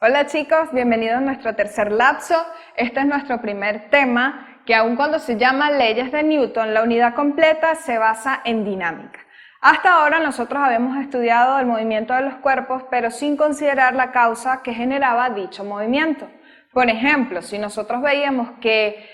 Hola chicos, bienvenidos a nuestro tercer lapso. Este es nuestro primer tema, que aun cuando se llama leyes de Newton, la unidad completa se basa en dinámica. Hasta ahora nosotros habíamos estudiado el movimiento de los cuerpos, pero sin considerar la causa que generaba dicho movimiento. Por ejemplo, si nosotros veíamos que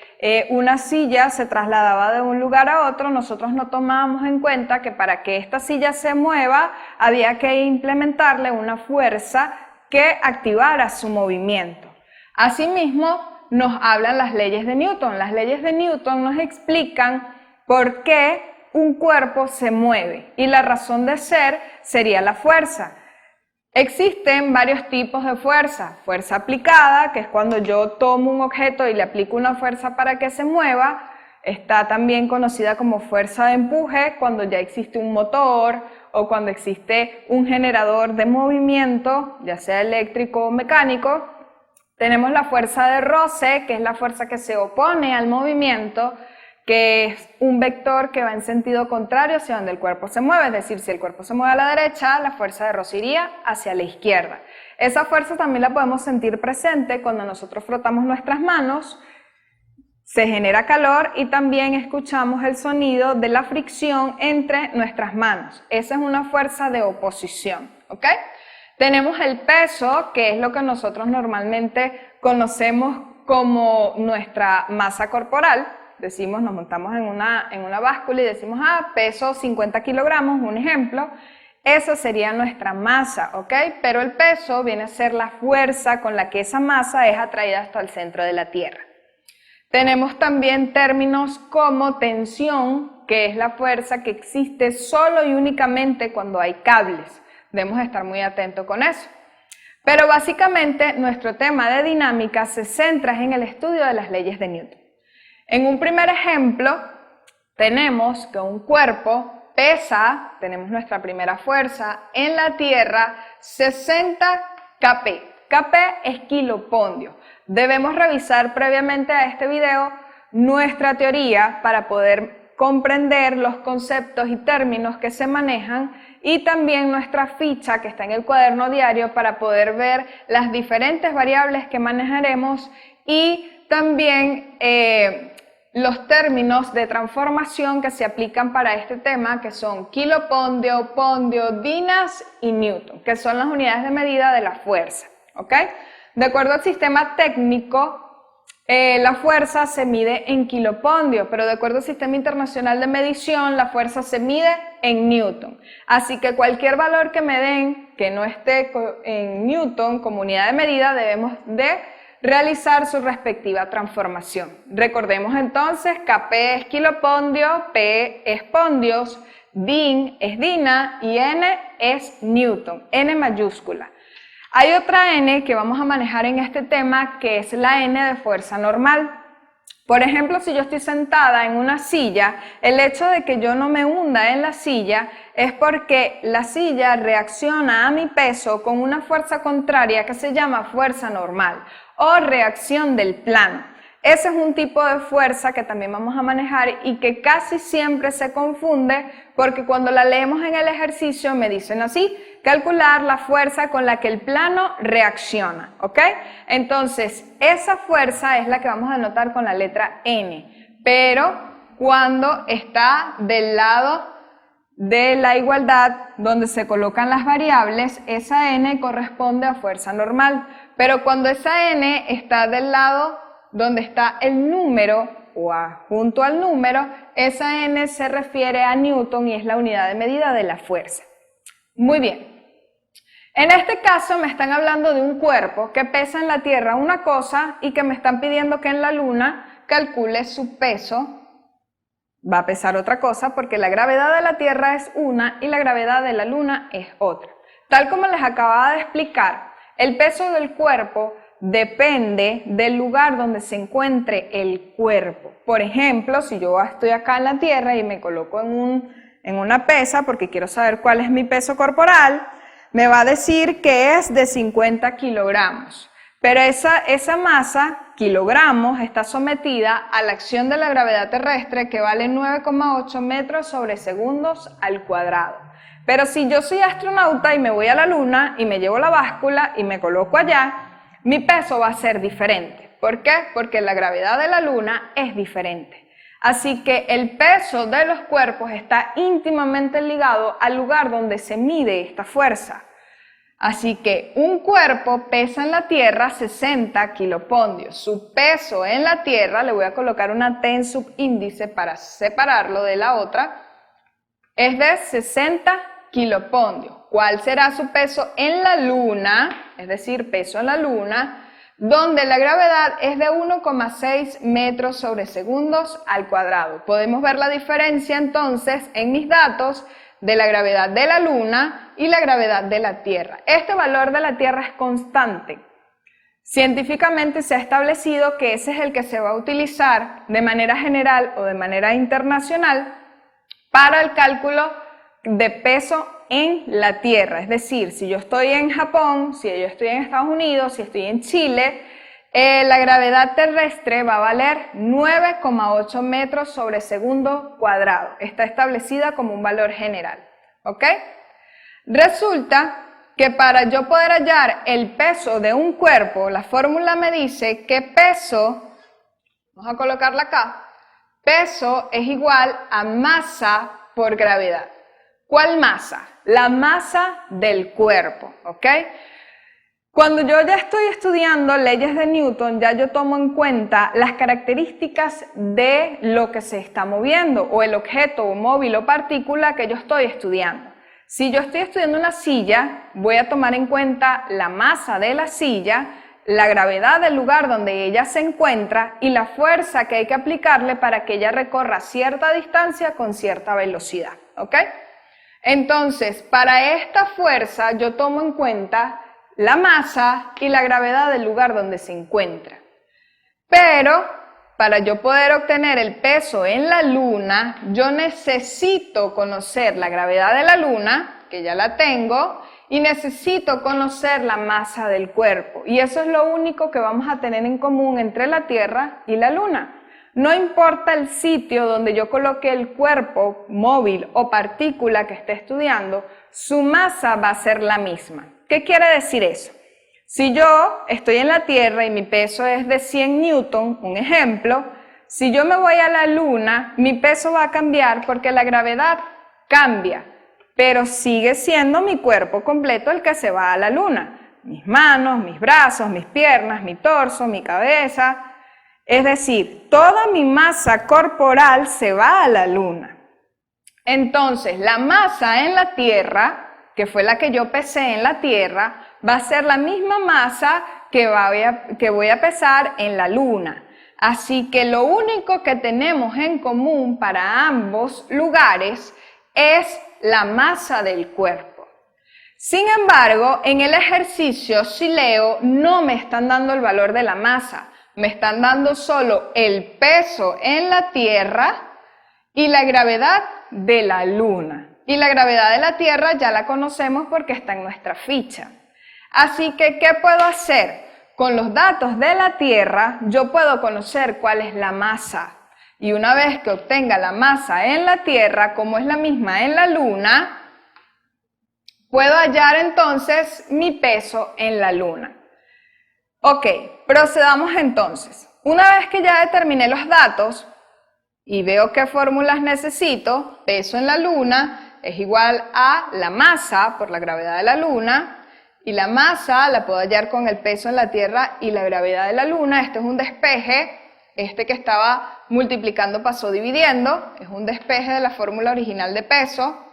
una silla se trasladaba de un lugar a otro, nosotros no tomábamos en cuenta que para que esta silla se mueva había que implementarle una fuerza que activara su movimiento. Asimismo, nos hablan las leyes de Newton. Las leyes de Newton nos explican por qué un cuerpo se mueve y la razón de ser sería la fuerza. Existen varios tipos de fuerza. Fuerza aplicada, que es cuando yo tomo un objeto y le aplico una fuerza para que se mueva. Está también conocida como fuerza de empuje, cuando ya existe un motor o cuando existe un generador de movimiento, ya sea eléctrico o mecánico. Tenemos la fuerza de roce, que es la fuerza que se opone al movimiento, que es un vector que va en sentido contrario hacia donde el cuerpo se mueve, es decir, si el cuerpo se mueve a la derecha, la fuerza de roce iría hacia la izquierda. Esa fuerza también la podemos sentir presente cuando nosotros frotamos nuestras manos, se genera calor y también escuchamos el sonido de la fricción entre nuestras manos. Esa es una fuerza de oposición, ¿ok? Tenemos el peso, que es lo que nosotros normalmente conocemos como nuestra masa corporal. Decimos, nos montamos en una báscula y decimos, peso 50 kilogramos, un ejemplo. Esa sería nuestra masa, ¿ok? Pero el peso viene a ser la fuerza con la que esa masa es atraída hasta el centro de la Tierra. Tenemos también términos como tensión, que es la fuerza que existe solo y únicamente cuando hay cables. Debemos estar muy atentos con eso. Pero básicamente nuestro tema de dinámica se centra en el estudio de las leyes de Newton. En un primer ejemplo, tenemos que un cuerpo pesa, tenemos nuestra primera fuerza, en la Tierra 60 kp. kp es kilopondio. Debemos revisar previamente a este video nuestra teoría para poder comprender los conceptos y términos que se manejan y también nuestra ficha que está en el cuaderno diario para poder ver las diferentes variables que manejaremos y también los términos de transformación que se aplican para este tema, que son kilopondio, pondio, dinas y newton, que son las unidades de medida de la fuerza, ¿ok? De acuerdo al sistema técnico, la fuerza se mide en kilopondio, pero de acuerdo al sistema internacional de medición, la fuerza se mide en newton. Así que cualquier valor que me den que no esté en newton como unidad de medida, debemos de realizar su respectiva transformación. Recordemos entonces, Kp es kilopondio, P es pondios, din es dina y N es newton, N mayúscula. Hay otra N que vamos a manejar en este tema, que es la N de fuerza normal. Por ejemplo, si yo estoy sentada en una silla, el hecho de que yo no me hunda en la silla es porque la silla reacciona a mi peso con una fuerza contraria que se llama fuerza normal o reacción del plano. Ese es un tipo de fuerza que también vamos a manejar y que casi siempre se confunde porque cuando la leemos en el ejercicio me dicen así, calcular la fuerza con la que el plano reacciona, ¿ok? Entonces, esa fuerza es la que vamos a anotar con la letra N, pero cuando está del lado de la igualdad donde se colocan las variables, esa N corresponde a fuerza normal, pero cuando esa N está del lado donde está el número o junto al número, esa N se refiere a newton y es la unidad de medida de la fuerza. Muy bien. En este caso me están hablando de un cuerpo que pesa en la Tierra una cosa y que me están pidiendo que en la Luna calcule su peso. Va a pesar otra cosa porque la gravedad de la Tierra es una y la gravedad de la Luna es otra. Tal como les acababa de explicar, el peso del cuerpo depende del lugar donde se encuentre el cuerpo. Por ejemplo, si yo estoy acá en la Tierra y me coloco en una pesa porque quiero saber cuál es mi peso corporal, me va a decir que es de 50 kilogramos. Pero esa masa, kilogramos, está sometida a la acción de la gravedad terrestre que vale 9,8 metros sobre segundos al cuadrado. Pero si yo soy astronauta y me voy a la Luna y me llevo la báscula y me coloco allá, mi peso va a ser diferente. ¿Por qué? Porque la gravedad de la Luna es diferente. Así que el peso de los cuerpos está íntimamente ligado al lugar donde se mide esta fuerza. Así que un cuerpo pesa en la Tierra 60 kilopondios. Su peso en la Tierra, le voy a colocar una T en subíndice para separarlo de la otra, es de 60 kilopondios. ¿Cuál será su peso en la Luna? Es decir, peso en la Luna, donde la gravedad es de 1,6 metros sobre segundos al cuadrado. Podemos ver la diferencia entonces en mis datos de la gravedad de la Luna y la gravedad de la Tierra. Este valor de la Tierra es constante. Científicamente se ha establecido que ese es el que se va a utilizar de manera general o de manera internacional para el cálculo de peso en la Tierra. Es decir, si yo estoy en Japón, si yo estoy en Estados Unidos, si estoy en Chile, la gravedad terrestre va a valer 9,8 metros sobre segundo cuadrado. Está establecida como un valor general. ¿Ok? Resulta que para yo poder hallar el peso de un cuerpo, la fórmula me dice que peso, vamos a colocarla acá, peso es igual a masa por gravedad. ¿Cuál masa? La masa del cuerpo. ¿Ok? Cuando yo ya estoy estudiando leyes de Newton, ya yo tomo en cuenta las características de lo que se está moviendo o el objeto móvil o partícula que yo estoy estudiando. Si yo estoy estudiando una silla, voy a tomar en cuenta la masa de la silla, la gravedad del lugar donde ella se encuentra y la fuerza que hay que aplicarle para que ella recorra cierta distancia con cierta velocidad. ¿Ok? Entonces, para esta fuerza yo tomo en cuenta la masa y la gravedad del lugar donde se encuentra. Pero para yo poder obtener el peso en la Luna, yo necesito conocer la gravedad de la Luna, que ya la tengo, y necesito conocer la masa del cuerpo. Y eso es lo único que vamos a tener en común entre la Tierra y la Luna. No importa el sitio donde yo coloque el cuerpo móvil o partícula que esté estudiando, su masa va a ser la misma. ¿Qué quiere decir eso? Si yo estoy en la Tierra y mi peso es de 100 newton, un ejemplo, si yo me voy a la Luna, mi peso va a cambiar porque la gravedad cambia, pero sigue siendo mi cuerpo completo el que se va a la Luna. Mis manos, mis brazos, mis piernas, mi torso, mi cabeza, es decir, toda mi masa corporal se va a la Luna. Entonces, la masa en la Tierra, que fue la que yo pesé en la Tierra, va a ser la misma masa que voy a pesar en la Luna. Así que lo único que tenemos en común para ambos lugares es la masa del cuerpo. Sin embargo, en el ejercicio, si leo, no me están dando el valor de la masa, me están dando solo el peso en la Tierra y la gravedad de la Luna. Y la gravedad de la Tierra ya la conocemos porque está en nuestra ficha. Así que, ¿qué puedo hacer? Con los datos de la Tierra, yo puedo conocer cuál es la masa. Y una vez que obtenga la masa en la Tierra, como es la misma en la Luna, puedo hallar entonces mi peso en la Luna. Ok, procedamos entonces. Una vez que ya determiné los datos y veo qué fórmulas necesito, peso en la Luna es igual a la masa por la gravedad de la Luna, y la masa la puedo hallar con el peso en la Tierra y la gravedad de la Luna. Este es un despeje, este que estaba multiplicando pasó dividiendo, es un despeje de la fórmula original de peso.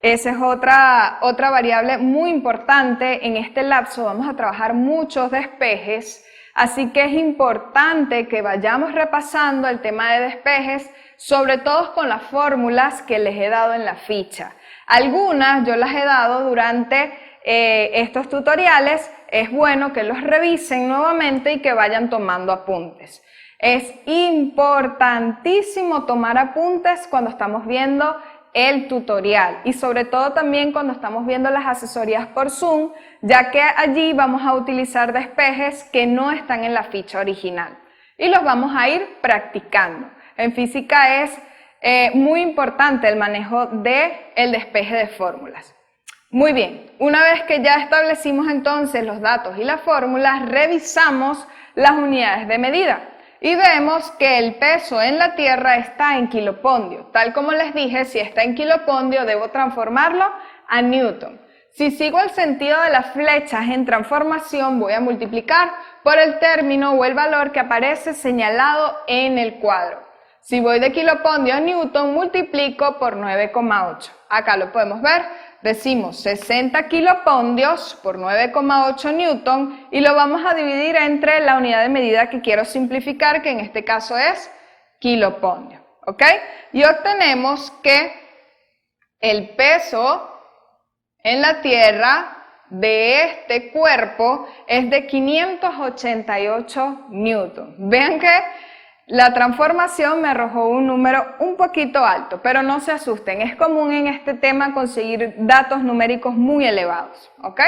Esa es otra variable muy importante. En este lapso vamos a trabajar muchos despejes, así que es importante que vayamos repasando el tema de despejes, sobre todo con las fórmulas que les he dado en la ficha. Algunas yo las he dado durante estos tutoriales, es bueno que los revisen nuevamente y que vayan tomando apuntes. Es importantísimo tomar apuntes cuando estamos viendo el tutorial y sobre todo también cuando estamos viendo las asesorías por Zoom, ya que allí vamos a utilizar despejes que no están en la ficha original y los vamos a ir practicando. En física es muy importante el manejo del despeje de fórmulas. Muy bien, una vez que ya establecimos entonces los datos y las fórmulas, revisamos las unidades de medida y vemos que el peso en la Tierra está en kilopondio. Tal como les dije, si está en kilopondio debo transformarlo a newton. Si sigo el sentido de las flechas en transformación, voy a multiplicar por el término o el valor que aparece señalado en el cuadro. Si voy de kilopondio a newton, multiplico por 9,8. Acá lo podemos ver, decimos 60 kilopondios por 9,8 newton y lo vamos a dividir entre la unidad de medida que quiero simplificar, que en este caso es kilopondio, ¿ok? Y obtenemos que el peso en la Tierra de este cuerpo es de 588 newton. Vean que la transformación me arrojó un número un poquito alto, pero no se asusten, es común en este tema conseguir datos numéricos muy elevados, ¿ok?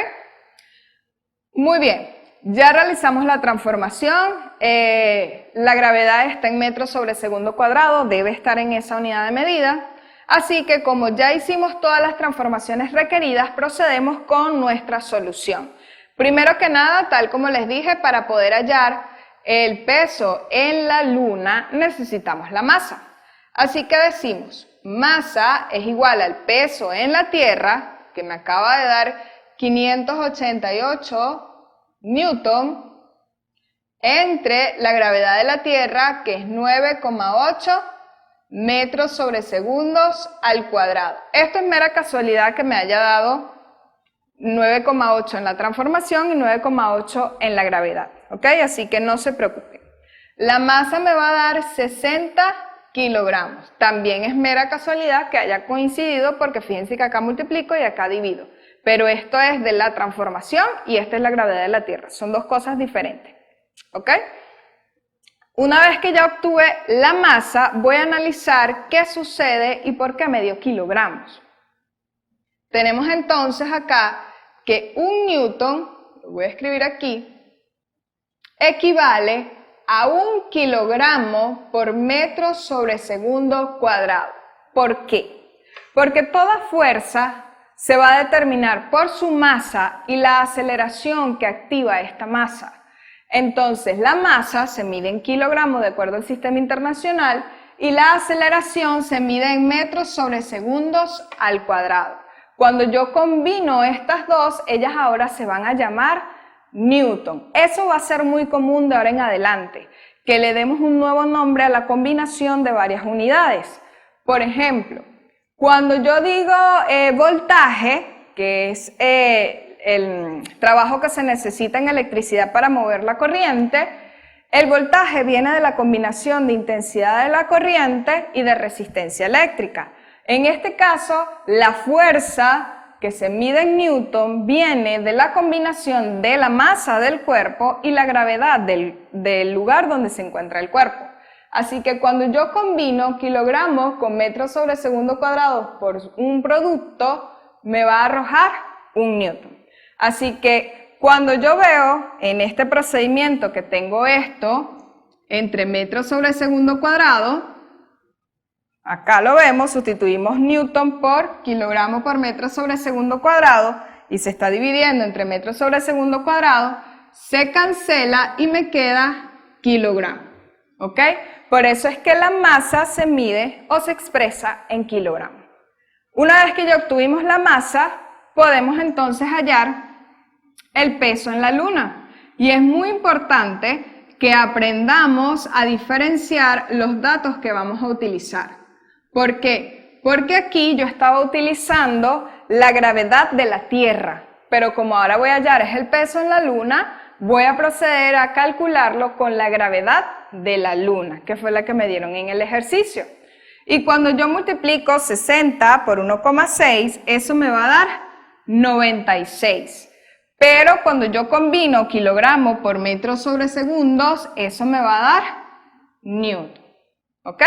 Muy bien, ya realizamos la transformación, la gravedad está en metros sobre segundo cuadrado, debe estar en esa unidad de medida. Así que como ya hicimos todas las transformaciones requeridas, procedemos con nuestra solución. Primero que nada, tal como les dije, para poder hallar el peso en la Luna necesitamos la masa. Así que decimos, masa es igual al peso en la Tierra, que me acaba de dar 588 newton, entre la gravedad de la Tierra, que es 9,8 metros sobre segundos al cuadrado. Esto es mera casualidad que me haya dado 9,8 en la transformación y 9,8 en la gravedad, ¿ok? Así que no se preocupen. La masa me va a dar 60 kilogramos. También es mera casualidad que haya coincidido porque fíjense que acá multiplico y acá divido. Pero esto es de la transformación y esta es la gravedad de la Tierra. Son dos cosas diferentes, ¿ok? Una vez que ya obtuve la masa, voy a analizar qué sucede y por qué me dio kilogramos. Tenemos entonces acá que un newton, lo voy a escribir aquí, equivale a 1 kilogramo por metro sobre segundo cuadrado. ¿Por qué? Porque toda fuerza se va a determinar por su masa y la aceleración que activa esta masa. Entonces, la masa se mide en kilogramos de acuerdo al sistema internacional y la aceleración se mide en metros sobre segundos al cuadrado. Cuando yo combino estas dos, ellas ahora se van a llamar newton. Eso va a ser muy común de ahora en adelante, que le demos un nuevo nombre a la combinación de varias unidades. Por ejemplo, cuando yo digo voltaje, que es el trabajo que se necesita en electricidad para mover la corriente, el voltaje viene de la combinación de intensidad de la corriente y de resistencia eléctrica. En este caso, la fuerza que se mide en newton viene de la combinación de la masa del cuerpo y la gravedad del lugar donde se encuentra el cuerpo. Así que cuando yo combino kilogramos con metros sobre segundo cuadrado por un producto, me va a arrojar un newton. Así que cuando yo veo en este procedimiento que tengo esto entre metros sobre segundo cuadrado, acá lo vemos, sustituimos newton por kilogramo por metro sobre segundo cuadrado y se está dividiendo entre metros sobre segundo cuadrado, se cancela y me queda kilogramo, ¿ok? Por eso es que la masa se mide o se expresa en kilogramos. Una vez que ya obtuvimos la masa, podemos entonces hallar el peso en la Luna. Y es muy importante que aprendamos a diferenciar los datos que vamos a utilizar. ¿Por qué? Porque aquí yo estaba utilizando la gravedad de la Tierra, pero como ahora voy a hallar es el peso en la Luna, voy a proceder a calcularlo con la gravedad de la Luna, que fue la que me dieron en el ejercicio. Y cuando yo multiplico 60 por 1,6, eso me va a dar 96. Pero cuando yo combino kilogramo por metro sobre segundos, eso me va a dar newton, ¿ok?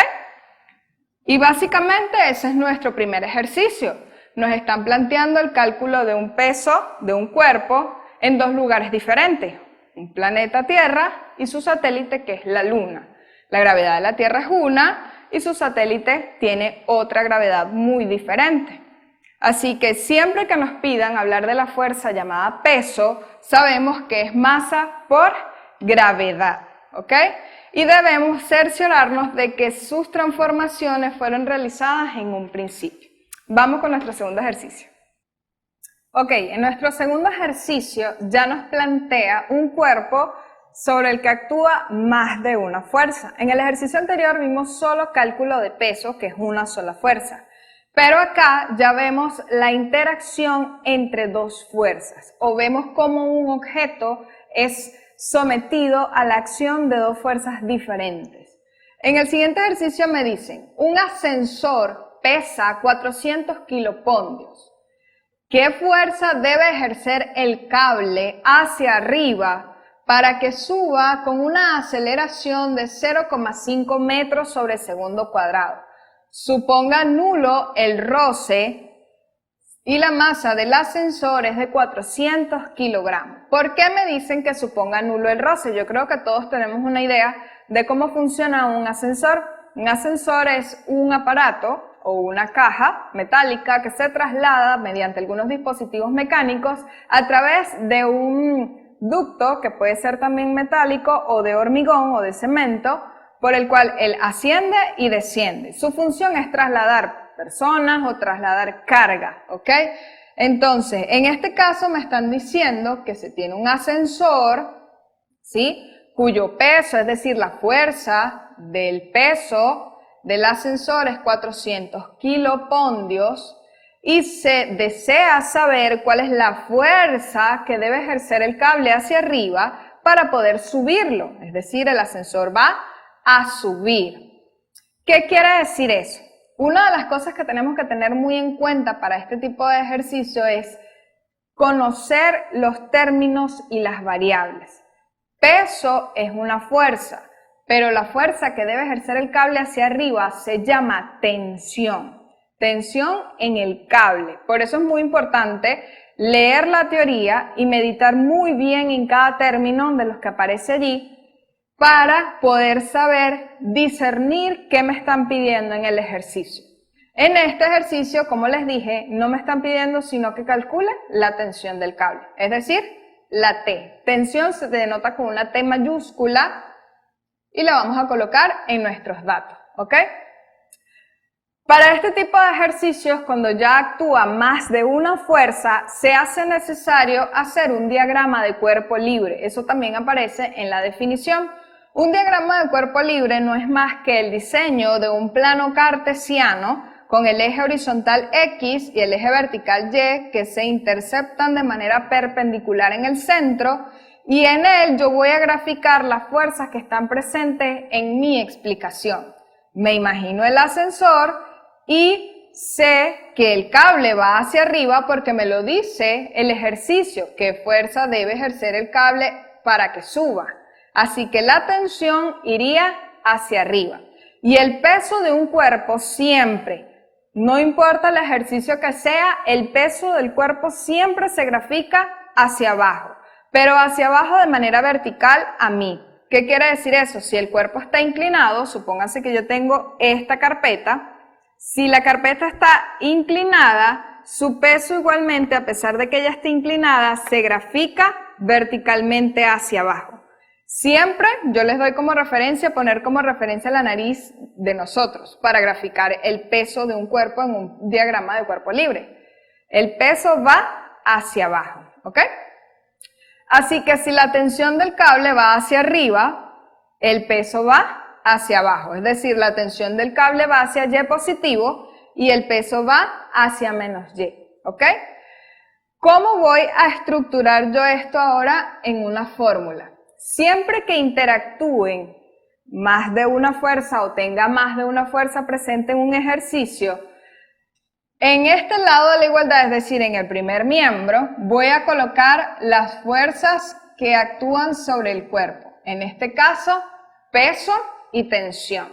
Y básicamente ese es nuestro primer ejercicio. Nos están planteando el cálculo de un peso de un cuerpo en dos lugares diferentes, un planeta Tierra y su satélite que es la Luna. La gravedad de la Tierra es una y su satélite tiene otra gravedad muy diferente. Así que siempre que nos pidan hablar de la fuerza llamada peso, sabemos que es masa por gravedad, ¿ok? Y debemos cerciorarnos de que sus transformaciones fueron realizadas en un principio. Vamos con nuestro segundo ejercicio. Ok, en nuestro segundo ejercicio ya nos plantea un cuerpo sobre el que actúa más de una fuerza. En el ejercicio anterior vimos solo cálculo de peso, que es una sola fuerza. Pero acá ya vemos la interacción entre dos fuerzas, o vemos cómo un objeto es sometido a la acción de dos fuerzas diferentes. En el siguiente ejercicio me dicen, un ascensor pesa 400 kilopondios. ¿Qué fuerza debe ejercer el cable hacia arriba para que suba con una aceleración de 0,5 metros sobre segundo cuadrado? Suponga nulo el roce y la masa del ascensor es de 400 kilogramos. ¿Por qué me dicen que suponga nulo el roce? Yo creo que todos tenemos una idea de cómo funciona un ascensor. Un ascensor es un aparato o una caja metálica que se traslada mediante algunos dispositivos mecánicos a través de un ducto que puede ser también metálico o de hormigón o de cemento, por el cual él asciende y desciende. Su función es trasladar personas o trasladar carga, ¿ok? Entonces, en este caso me están diciendo que se tiene un ascensor, ¿sí? Cuyo peso, es decir, la fuerza del peso del ascensor es 400 kilopondios y se desea saber cuál es la fuerza que debe ejercer el cable hacia arriba para poder subirlo, es decir, el ascensor va a subir. ¿Qué quiere decir eso? Una de las cosas que tenemos que tener muy en cuenta para este tipo de ejercicio es conocer los términos y las variables. Peso es una fuerza, pero la fuerza que debe ejercer el cable hacia arriba se llama tensión. Tensión en el cable. Por eso es muy importante leer la teoría y meditar muy bien en cada término de los que aparece allí, para poder saber discernir qué me están pidiendo en el ejercicio. En este ejercicio, como les dije, no me están pidiendo sino que calcule la tensión del cable, es decir, la T. Tensión se denota con una T mayúscula y la vamos a colocar en nuestros datos, ¿ok? Para este tipo de ejercicios, cuando ya actúa más de una fuerza, se hace necesario hacer un diagrama de cuerpo libre. Eso también aparece en la definición. Un diagrama de cuerpo libre no es más que el diseño de un plano cartesiano con el eje horizontal X y el eje vertical Y que se interceptan de manera perpendicular en el centro, y en él yo voy a graficar las fuerzas que están presentes en mi explicación. Me imagino el ascensor y sé que el cable va hacia arriba porque me lo dice el ejercicio, qué fuerza debe ejercer el cable para que suba. Así que la tensión iría hacia arriba. Y el peso de un cuerpo siempre, no importa el ejercicio que sea, el peso del cuerpo siempre se grafica hacia abajo, pero hacia abajo de manera vertical a mí. ¿Qué quiere decir eso? Si el cuerpo está inclinado, supóngase que yo tengo esta carpeta, si la carpeta está inclinada, su peso igualmente, a pesar de que ella esté inclinada, se grafica verticalmente hacia abajo. Siempre yo les doy como referencia, poner como referencia la nariz de nosotros para graficar el peso de un cuerpo en un diagrama de cuerpo libre. El peso va hacia abajo, ¿ok? Así que si la tensión del cable va hacia arriba, el peso va hacia abajo. Es decir, la tensión del cable va hacia Y positivo y el peso va hacia menos Y, ¿ok? ¿Cómo voy a estructurar yo esto ahora en una fórmula? Siempre que interactúen más de una fuerza o tenga más de una fuerza presente en un ejercicio, en este lado de la igualdad, es decir, en el primer miembro, voy a colocar las fuerzas que actúan sobre el cuerpo. En este caso, peso y tensión.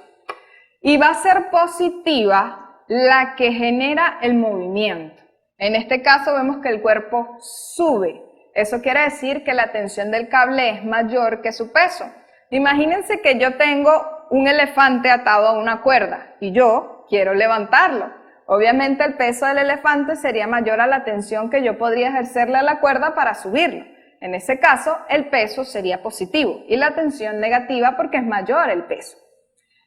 Y va a ser positiva la que genera el movimiento. En este caso vemos que el cuerpo sube. Eso quiere decir que la tensión del cable es mayor que su peso. Imagínense que yo tengo un elefante atado a una cuerda y yo quiero levantarlo. obviamente el peso del elefante sería mayor a la tensión que yo podría ejercerle a la cuerda para subirlo. En ese caso, el peso sería positivo y la tensión negativa porque es mayor el peso.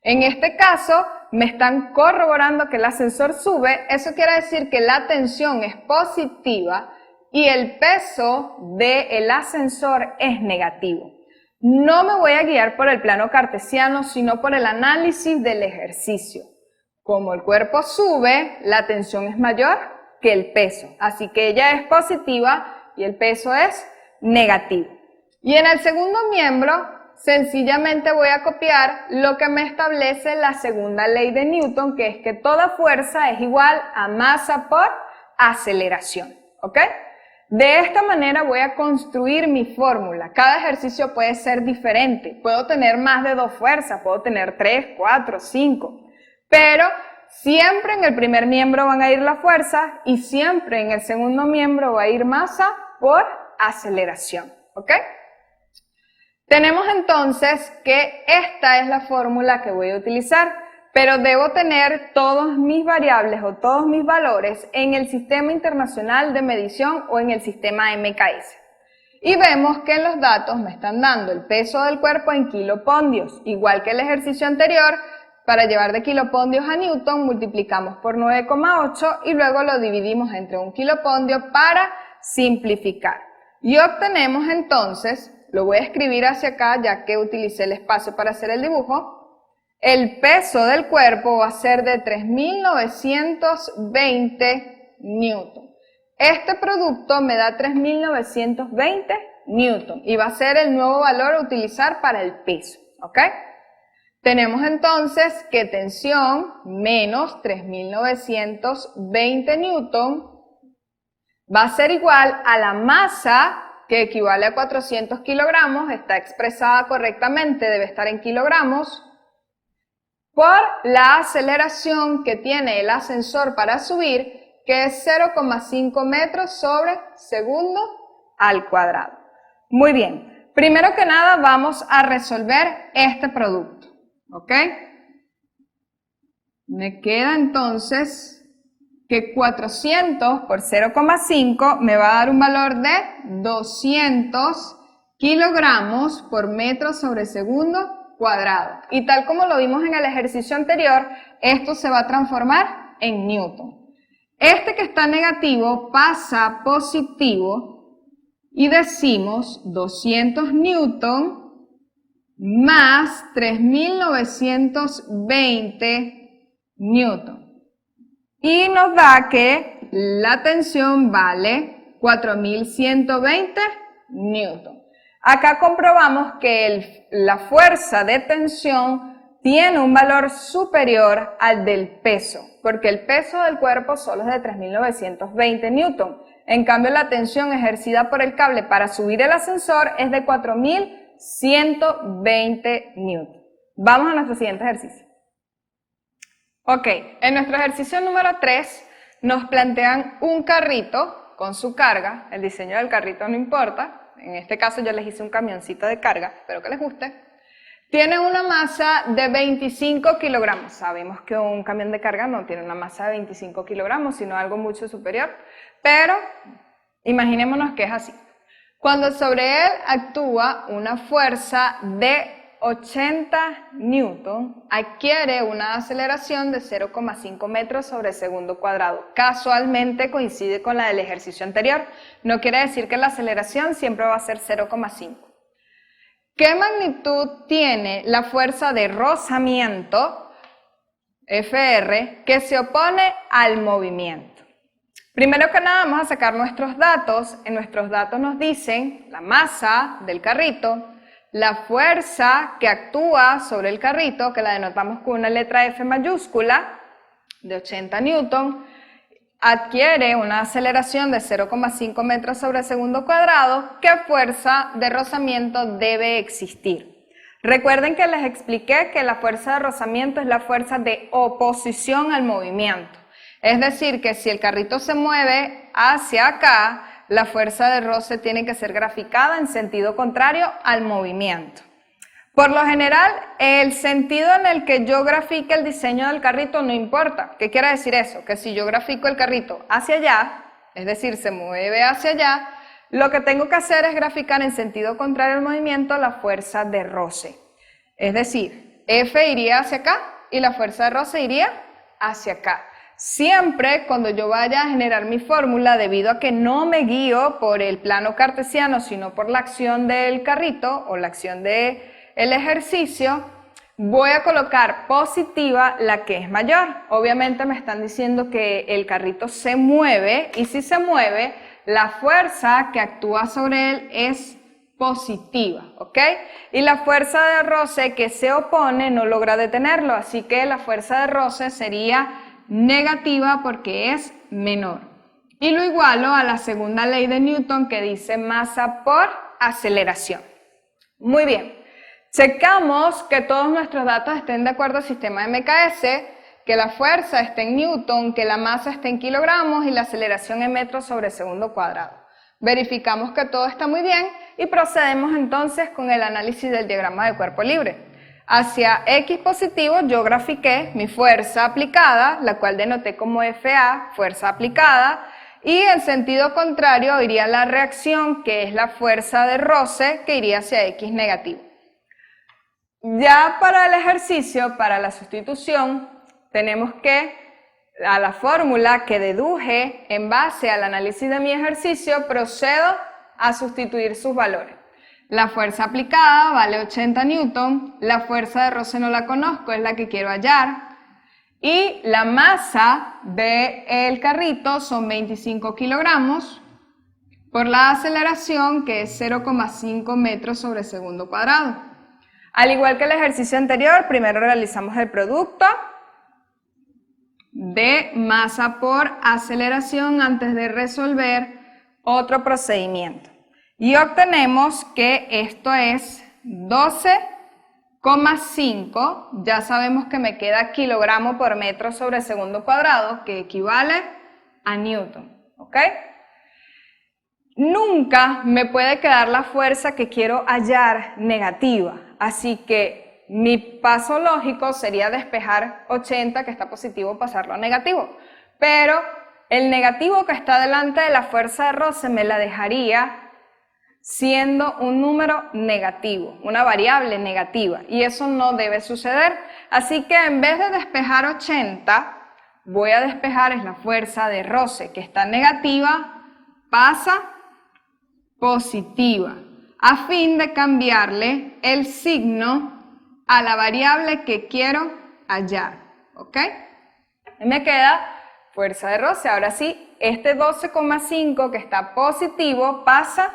En este caso, me están corroborando que el ascensor sube, eso quiere decir que la tensión es positiva y el peso del ascensor es negativo. No me voy a guiar por el plano cartesiano, sino por el análisis del ejercicio. Como el cuerpo sube, la tensión es mayor que el peso, así que ella es positiva y el peso es negativo. Y en el segundo miembro, sencillamente voy a copiar lo que me establece la segunda ley de Newton, que es que toda fuerza es igual a masa por aceleración, ¿ok? De esta manera voy a construir mi fórmula. Cada ejercicio puede ser diferente. Puedo tener más de 2 fuerzas, puedo tener 3, 4, 5. Pero siempre en el primer miembro van a ir las fuerzas y siempre en el segundo miembro va a ir masa por aceleración. ¿Ok? Tenemos entonces que esta es la fórmula que voy a utilizar. Pero debo tener todos mis variables o todos mis valores en el Sistema Internacional de Medición o en el sistema MKS. Y vemos que en los datos me están dando el peso del cuerpo en kilopondios. Igual que el ejercicio anterior, para llevar de kilopondios a Newton multiplicamos por 9,8 y luego lo dividimos entre un kilopondio para simplificar. Y obtenemos entonces, lo voy a escribir hacia acá ya que utilicé el espacio para hacer el dibujo, el peso del cuerpo va a ser de 3.920 newton. Este producto me da 3.920 newton y va a ser el nuevo valor a utilizar para el peso, ¿ok? Tenemos entonces que tensión menos 3.920 newton va a ser igual a la masa, que equivale a 400 kilogramos, está expresada correctamente, debe estar en kilogramos, por la aceleración que tiene el ascensor para subir, que es 0,5 metros sobre segundo al cuadrado. Muy bien, primero que nada vamos a resolver este producto, ¿ok? Me queda entonces que 400 por 0,5 me va a dar un valor de 200 kilogramos por metro sobre segundo cuadrado. Y tal como lo vimos en el ejercicio anterior, esto se va a transformar en newton. Este que está negativo pasa a positivo y decimos 200 newton más 3.920 newton. Y nos da que la tensión vale 4.120 newton. Acá comprobamos que la fuerza de tensión tiene un valor superior al del peso, porque el peso del cuerpo solo es de 3.920 newton. En cambio, la tensión ejercida por el cable para subir el ascensor es de 4.120 newton. Vamos a nuestro siguiente ejercicio. Ok, en nuestro ejercicio número 3 nos plantean un carrito con su carga. El diseño del carrito no importa. En este caso yo les hice un camioncito de carga, espero que les guste. Tiene una masa de 25 kilogramos. Sabemos que un camión de carga no tiene una masa de 25 kilogramos, sino algo mucho superior. Pero imaginémonos que es así. Cuando sobre él actúa una fuerza de 80 newton, adquiere una aceleración de 0,5 metros sobre segundo cuadrado. Casualmente coincide con la del ejercicio anterior. No quiere decir que la aceleración siempre va a ser 0,5. ¿Qué magnitud tiene la fuerza de rozamiento, FR, que se opone al movimiento? Primero que nada vamos a sacar nuestros datos. En nuestros datos nos dicen la masa del carrito, la fuerza que actúa sobre el carrito, que la denotamos con una letra F mayúscula, de 80 newton, adquiere una aceleración de 0,5 metros sobre segundo cuadrado. ¿Qué fuerza de rozamiento debe existir? Recuerden que les expliqué que la fuerza de rozamiento es la fuerza de oposición al movimiento. Es decir, que si el carrito se mueve hacia acá, la fuerza de roce tiene que ser graficada en sentido contrario al movimiento. Por lo general, el sentido en el que yo grafique el diseño del carrito no importa. ¿Qué quiere decir eso? Que si yo grafico el carrito hacia allá, es decir, se mueve hacia allá, lo que tengo que hacer es graficar en sentido contrario al movimiento la fuerza de roce. Es decir, F iría hacia acá y la fuerza de roce iría hacia acá. Siempre cuando yo vaya a generar mi fórmula, debido a que no me guío por el plano cartesiano, sino por la acción del carrito o la acción del ejercicio, voy a colocar positiva la que es mayor. Obviamente me están diciendo que el carrito se mueve y si se mueve, la fuerza que actúa sobre él es positiva, ¿ok? Y la fuerza de roce que se opone no logra detenerlo, así que la fuerza de roce sería negativa porque es menor. Y lo igualo a la segunda ley de Newton que dice masa por aceleración. Muy bien, checamos que todos nuestros datos estén de acuerdo al sistema de MKS, que la fuerza esté en Newton, que la masa esté en kilogramos y la aceleración en metros sobre segundo cuadrado. Verificamos que todo está muy bien y procedemos entonces con el análisis del diagrama de cuerpo libre. Hacia X positivo yo grafiqué mi fuerza aplicada, la cual denoté como FA, fuerza aplicada, y en sentido contrario iría la reacción, que es la fuerza de roce, que iría hacia X negativo. Ya para el ejercicio, para la sustitución, tenemos que, a la fórmula que deduje en base al análisis de mi ejercicio, procedo a sustituir sus valores. La fuerza aplicada vale 80 newton, la fuerza de roce no la conozco, es la que quiero hallar, y la masa del carrito son 25 kilogramos por la aceleración, que es 0,5 metros sobre segundo cuadrado. Al igual que el ejercicio anterior, primero realizamos el producto de masa por aceleración antes de resolver otro procedimiento. Y obtenemos que esto es 12,5, ya sabemos que me queda kilogramo por metro sobre segundo cuadrado, que equivale a newton, ¿ok? Nunca me puede quedar la fuerza que quiero hallar negativa, así que mi paso lógico sería despejar 80, que está positivo, pasarlo a negativo, pero el negativo que está delante de la fuerza de roce me la dejaría siendo un número negativo, una variable negativa, y eso no debe suceder. Así que en vez de despejar 80, voy a despejar es la fuerza de roce, que está negativa, pasa positiva, a fin de cambiarle el signo a la variable que quiero hallar, ¿ok? Y me queda fuerza de roce. Ahora sí, este 12,5 que está positivo pasa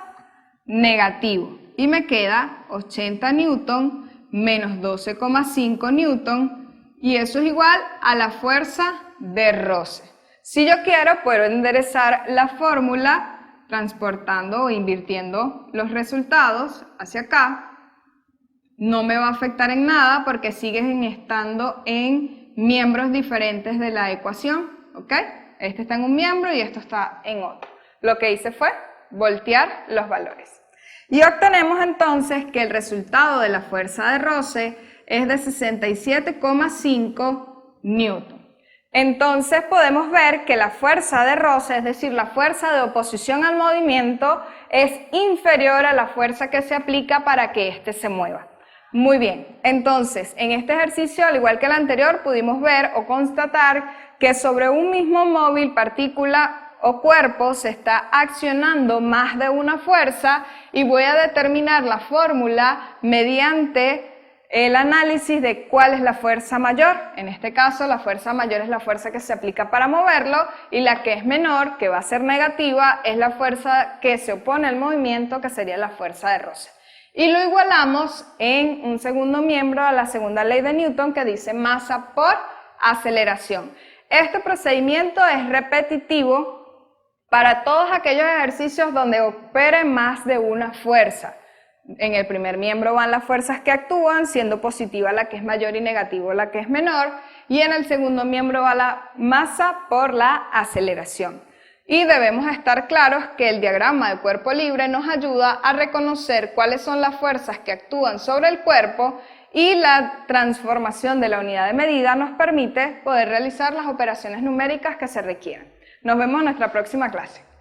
negativo y me queda 80 newton menos 12,5 newton, y eso es igual a la fuerza de roce. Si yo quiero, puedo enderezar la fórmula transportando o invirtiendo los resultados hacia acá. No me va a afectar en nada porque siguen estando en miembros diferentes de la ecuación, ¿ok? Este está en un miembro y esto está en otro. Lo que hice fue voltear los valores. Y obtenemos entonces que el resultado de la fuerza de roce es de 67,5 newton. Entonces podemos ver que la fuerza de roce, es decir, la fuerza de oposición al movimiento, es inferior a la fuerza que se aplica para que éste se mueva. Muy bien, entonces en este ejercicio, al igual que el anterior, pudimos ver o constatar que sobre un mismo móvil, partícula o cuerpo se está accionando más de una fuerza, y voy a determinar la fórmula mediante el análisis de cuál es la fuerza mayor. En este caso, la fuerza mayor es la fuerza que se aplica para moverlo, y la que es menor, que va a ser negativa, es la fuerza que se opone al movimiento, que sería la fuerza de roce. Y lo igualamos en un segundo miembro a la segunda ley de Newton, que dice masa por aceleración. Este procedimiento es repetitivo para todos aquellos ejercicios donde opere más de una fuerza. En el primer miembro van las fuerzas que actúan, siendo positiva la que es mayor y negativo la que es menor, y en el segundo miembro va la masa por la aceleración. Y debemos estar claros que el diagrama de cuerpo libre nos ayuda a reconocer cuáles son las fuerzas que actúan sobre el cuerpo y la transformación de la unidad de medida nos permite poder realizar las operaciones numéricas que se requieren. Nos vemos en nuestra próxima clase.